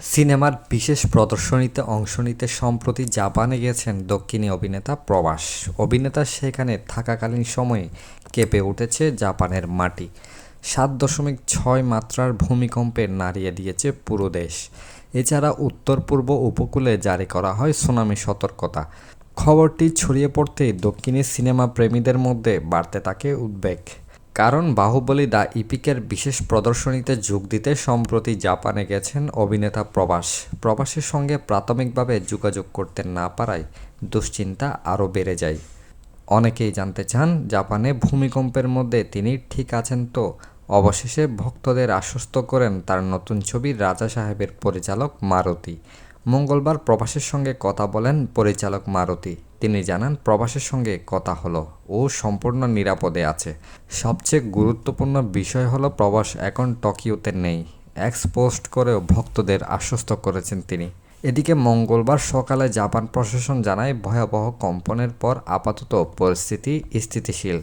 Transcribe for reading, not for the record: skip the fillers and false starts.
সিনেমার বিশেষ প্রদর্শনীতে অংশ নিতে সম্প্রতি জাপানে গেছেন দক্ষিণী অভিনেতা প্রভাস। অভিনেতা সেখানে থাকাকালীন সময়ে কেঁপে উঠেছে জাপানের মাটি। ৭.৬ মাত্রার ভূমিকম্পে নাড়িয়ে দিয়েছে পুরো দেশ। এছাড়া উত্তর পূর্ব উপকূলে জারি করা হয় সুনামি সতর্কতা। খবরটি ছড়িয়ে পড়তেই দক্ষিণী সিনেমা প্রেমীদের মধ্যে বাড়তে থাকে উদ্বেগ। কারণ বাহুবলী দ্য ইপিকের বিশেষ প্রদর্শনীতে যোগ দিতে সম্প্রতি জাপানে গেছেন অভিনেতা প্রভাস। প্রভাসের সঙ্গে প্রাথমিকভাবে যোগাযোগ করতে না পারায় দুশ্চিন্তা আরও বেড়ে যায়। অনেকেই জানতে চান জাপানে ভূমিকম্পের মধ্যে তিনি ঠিক আছেন তো। অবশেষে ভক্তদের আশ্বস্ত করেন তার নতুন ছবি রাজা সাহেবের পরিচালক মারুতি। মঙ্গলবার প্রভাসের সঙ্গে কথা বলেন পরিচালক মারুতি। তিনি জানান প্রভাসের সঙ্গে কথা হলো, ও সম্পূর্ণ নিরাপদে আছে। সবচেয়ে গুরুত্বপূর্ণ বিষয় হলো প্রভাস এখন টোকিওতে নেই। এক্স পোস্ট করেও ভক্তদের আশ্বস্ত করেছেন তিনি। এদিকে মঙ্গলবার সকালে জাপান প্রশাসন জানায় ভয়াবহ কম্পনের পর আপাতত পরিস্থিতি স্থিতিশীল।